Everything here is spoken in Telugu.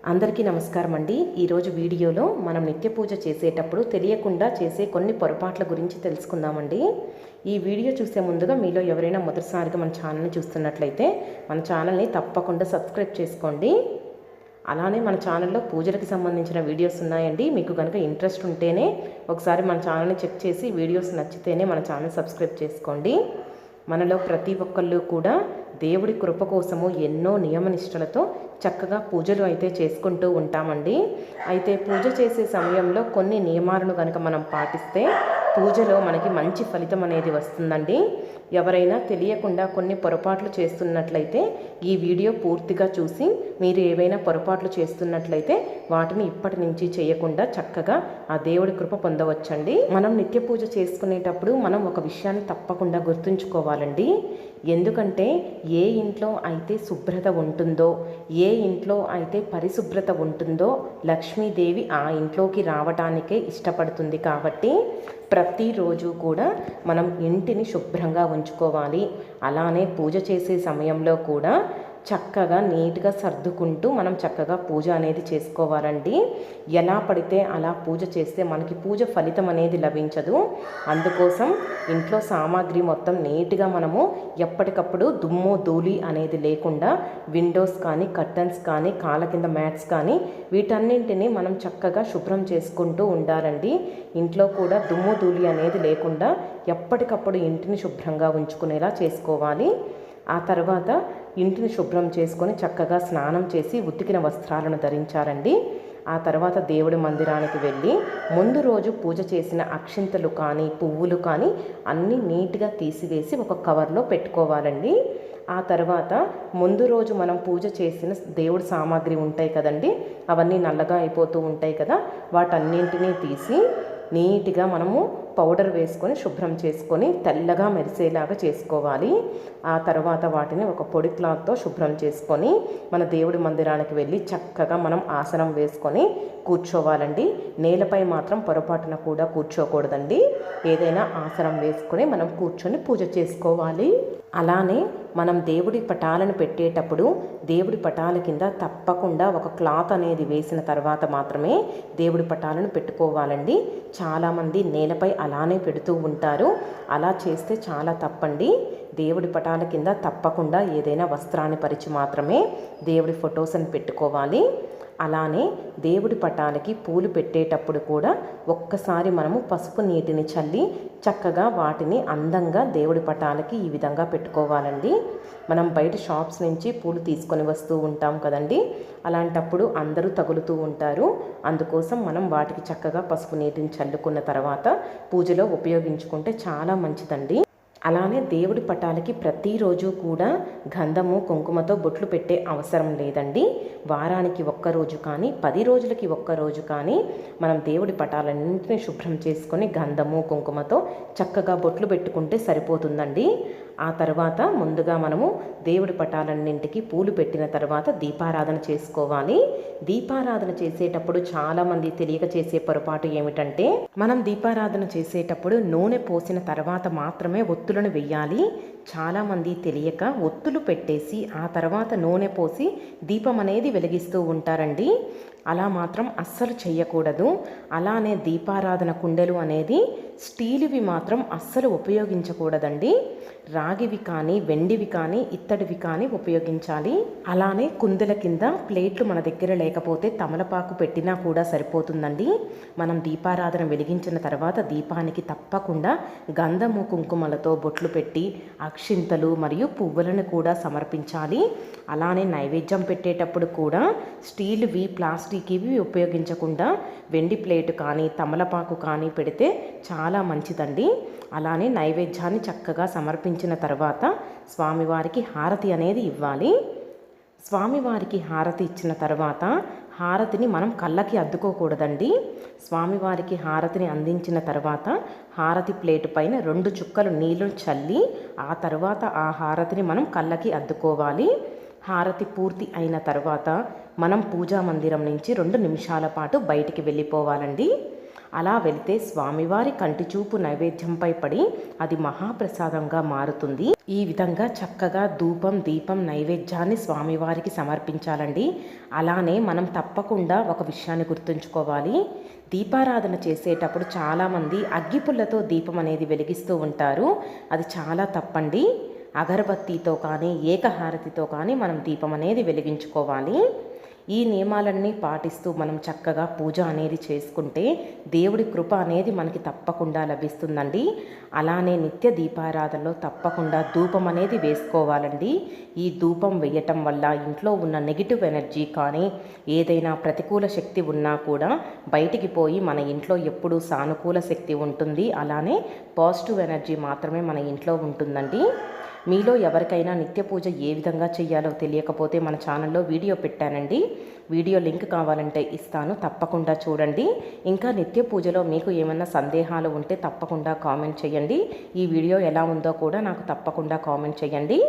అందరికీ నమస్కారం అండి. ఈరోజు వీడియోలో మనం నిత్య పూజ చేసేటప్పుడు తెలియకుండా చేసే కొన్ని పొరపాట్ల గురించి తెలుసుకుందామండి. ఈ వీడియో చూసే ముందుగా మీలో ఎవరైనా మొదటిసారిగా మన ఛానల్ని చూస్తున్నట్లయితే మన ఛానల్ని తప్పకుండా సబ్స్క్రైబ్ చేసుకోండి. అలానే మన ఛానల్లో పూజలకు సంబంధించిన వీడియోస్ ఉన్నాయండి. మీకు కనుక ఇంట్రెస్ట్ ఉంటేనే ఒకసారి మన ఛానల్ని చెక్ చేసి వీడియోస్ నచ్చితేనే మన ఛానల్ సబ్స్క్రైబ్ చేసుకోండి. మనలో ప్రతి ఒక్కళ్ళు కూడా దేవుడి కృప కోసము ఎన్నో నియమనిష్టలతో చక్కగా పూజలు అయితే చేసుకుంటూ ఉంటామండి. అయితే పూజ చేసే సమయంలో కొన్ని నియమాలను కనుక మనం పాటిస్తే పూజలో మనకి మంచి ఫలితం అనేది వస్తుందండి. ఎవరైనా తెలియకుండా కొన్ని పొరపాట్లు చేస్తున్నట్లయితే ఈ వీడియో పూర్తిగా చూసి మీరు ఏవైనా పొరపాట్లు చేస్తున్నట్లయితే వాటిని ఇప్పటి నుంచి చేయకుండా చక్కగా ఆ దేవుడి కృప పొందవచ్చండి. మనం నిత్య పూజ చేసుకునేటప్పుడు మనం ఒక విషయాన్ని తప్పకుండా గుర్తుంచుకోవాలండి. ఎందుకంటే ఏ ఇంట్లో అయితే శుభ్రత ఉంటుందో, ఏ ఇంట్లో అయితే పరిశుభ్రత ఉంటుందో లక్ష్మీదేవి ఆ ఇంట్లోకి రావటానికే ఇష్టపడుతుంది. కాబట్టి ప్రతిరోజు కూడా మనం ఇంటిని శుభ్రంగా ఉంచుకోవాలి. అలానే పూజ చేసే సమయంలో కూడా చక్కగా నీట్గా సర్దుకుంటూ మనం చక్కగా పూజ అనేది చేసుకోవాలండి. ఎలా పడితే అలా పూజ చేస్తే మనకి పూజ ఫలితం అనేది లభించదు. అందుకోసం ఇంట్లో సామాగ్రి మొత్తం నీట్గా మనము ఎప్పటికప్పుడు దుమ్ము ధూళి అనేది లేకుండా విండోస్ కానీ కర్టన్స్ కానీ కాళ్ళ కింద మ్యాట్స్ కానీ వీటన్నింటినీ మనం చక్కగా శుభ్రం చేసుకుంటూ ఉండాలండి. ఇంట్లో కూడా దుమ్ము ధూళి అనేది లేకుండా ఎప్పటికప్పుడు ఇంటిని శుభ్రంగా ఉంచుకునేలా చేసుకోవాలి. ఆ తర్వాత ఇంటిని శుభ్రం చేసుకొని చక్కగా స్నానం చేసి ఉతికిన వస్త్రాలను ధరించాలండి. ఆ తర్వాత దేవుడి మందిరానికి వెళ్ళి ముందు రోజు పూజ చేసిన అక్షింతలు కానీ పువ్వులు కానీ అన్నీ నీట్గా తీసివేసి ఒక కవర్లో పెట్టుకోవాలండి. ఆ తర్వాత ముందు రోజు మనం పూజ చేసిన దేవుడి సామాగ్రి ఉంటాయి కదండి, అవన్నీ నల్లగా అయిపోతూ ఉంటాయి కదా, వాటన్నింటినీ తీసి నీట్గా మనము పౌడర్ వేసుకొని శుభ్రం చేసుకొని తెల్లగా మెరిసేలాగా చేసుకోవాలి. ఆ తర్వాత వాటిని ఒక పొడి క్లాత్తో శుభ్రం చేసుకొని మన దేవుడి మందిరానికి వెళ్ళి చక్కగా మనం ఆసనం వేసుకొని కూర్చోవాలండి. నేలపై మాత్రం పొరపాటున కూడా కూర్చోకూడదండి. ఏదైనా ఆసనం వేసుకొని మనం కూర్చొని పూజ చేసుకోవాలి. అలానే మనం దేవుడి పటాలను పెట్టేటప్పుడు దేవుడి పటాల కింద తప్పకుండా ఒక క్లాత్ అనేది వేసిన తర్వాత మాత్రమే దేవుడి పటాలను పెట్టుకోవాలండి. చాలామంది నేలపై అలానే పెడుతూ ఉంటారు. అలా చేస్తే చాలా తప్పండి. దేవుడి పటాల కింద తప్పకుండా ఏదైనా వస్త్రాన్ని పరిచి మాత్రమే దేవుడి ఫొటోస్ని పెట్టుకోవాలి. అలానే దేవుడి పటాలకి పూలు పెట్టేటప్పుడు కూడా ఒక్కసారి మనము పసుపు నీటిని చల్లి చక్కగా వాటిని అందంగా దేవుడి పటాలకి ఈ విధంగా పెట్టుకోవాలండి. మనం బయట షాప్స్ నుంచి పూలు తీసుకొని వస్తూ ఉంటాం కదండి, అలాంటప్పుడు అందరూ తగులుతూ ఉంటారు. అందుకోసం మనం వాటికి చక్కగా పసుపు నీటిని చల్లుకున్న తర్వాత పూజలో ఉపయోగించుకుంటే చాలా మంచిదండి. అలానే దేవుడి పటాలకి ప్రతిరోజు కూడా గంధము కుంకుమతో బొట్లు పెట్టే అవసరం లేదండి. వారానికి ఒక్కరోజు కానీ 10 రోజులకి ఒక్కరోజు కానీ మనం దేవుడి పటాలన్నింటినీ శుభ్రం చేసుకొని గంధము కుంకుమతో చక్కగా బొట్లు పెట్టుకుంటే సరిపోతుందండి. ఆ తర్వాత ముందుగా మనము దేవుడి పటాలన్నింటికి పూలు పెట్టిన తర్వాత దీపారాధన చేసుకోవాలి. దీపారాధన చేసేటప్పుడు చాలామంది తెలియక చేసే పొరపాటు ఏమిటంటే మనం దీపారాధన చేసేటప్పుడు నూనె పోసిన తర్వాత మాత్రమే ఒత్తులను వెయ్యాలి. చాలామంది తెలియక ఒత్తులు పెట్టేసి ఆ తర్వాత నూనె పోసి దీపం అనేది వెలిగిస్తూ ఉంటారండి. అలా మాత్రం అస్సలు చెయ్యకూడదు. అలానే దీపారాధన కుండలు అనేది స్టీలువి మాత్రం అస్సలు ఉపయోగించకూడదండి. రాగివి కానీ వెండివి కానీ ఇత్తడివి కానీ ఉపయోగించాలి. అలానే కుందుల కింద ప్లేట్లు మన దగ్గర లేకపోతే తమలపాకు పెట్టినా కూడా సరిపోతుందండి. మనం దీపారాధన వెలిగించిన తర్వాత దీపానికి తప్పకుండా గంధము కుంకుమలతో బొట్లు పెట్టి అక్షింతలు మరియు పువ్వులను కూడా సమర్పించాలి. అలానే నైవేద్యం పెట్టేటప్పుడు కూడా స్టీల్వి ప్లాస్టిక్వి ఉపయోగించకుండా వెండి ప్లేటు కానీ తమలపాకు కానీ పెడితే చాలా మంచిదండి. అలానే నైవేద్యాన్ని చక్కగా సమర్పించిన తర్వాత స్వామివారికి హారతి అనేది ఇవ్వాలి. స్వామివారికి హారతి ఇచ్చిన తర్వాత హారతిని మనం కళ్ళకి అద్దుకోకూడదండి. స్వామివారికి హారతిని అందించిన తర్వాత హారతి ప్లేటు పైన 2 చుక్కలు నీళ్లు చల్లి ఆ తర్వాత ఆ హారతిని మనం కళ్ళకి అద్దుకోవాలి. హారతి పూర్తి అయిన తర్వాత మనం పూజా మందిరం నుంచి 2 నిమిషాల పాటు బయటికి వెళ్ళిపోవాలండి. అలా వెళితే స్వామివారి కంటి చూపు నైవేద్యంపై పడి అది మహాప్రసాదంగా మారుతుంది. ఈ విధంగా చక్కగా ధూపం దీపం నైవేద్యాన్ని స్వామివారికి సమర్పించాలండి. అలానే మనం తప్పకుండా ఒక విషయాన్ని గుర్తుంచుకోవాలి. దీపారాధన చేసేటప్పుడు చాలామంది అగ్గిపుల్లతో దీపం అనేది వెలిగిస్తూ ఉంటారు. అది చాలా తప్పండి. అగరబత్తితో కానీ ఏకహారతితో కానీ మనం దీపం అనేది వెలిగించుకోవాలి. ఈ నియమాలన్నీ పాటిస్తూ మనం చక్కగా పూజ అనేది చేసుకుంటే దేవుడి కృప అనేది మనకి తప్పకుండా లభిస్తుందండి. అలానే నిత్య దీపారాధనలో తప్పకుండా ధూపం అనేది వేసుకోవాలండి. ఈ ధూపం వేయటం వల్ల ఇంట్లో ఉన్న నెగిటివ్ ఎనర్జీ కానీ ఏదైనా ప్రతికూల శక్తి ఉన్నా కూడా బయటికి పోయి మన ఇంట్లో ఎప్పుడూ సానుకూల శక్తి ఉంటుంది. అలానే పాజిటివ్ ఎనర్జీ మాత్రమే మన ఇంట్లో ఉంటుందండి. మీలో ఎవరికైనా నిత్య పూజ ఏ విధంగా చేయాలో తెలియకపోతే మన ఛానల్లో వీడియో పెట్టానండి. వీడియో లింక్ కావాలంటే ఇస్తాను, తప్పకుండా చూడండి. ఇంకా నిత్య పూజలో మీకు ఏమైనా సందేహాలు ఉంటే తప్పకుండా కామెంట్ చేయండి. ఈ వీడియో ఎలా ఉందో కూడా నాకు తప్పకుండా కామెంట్ చేయండి.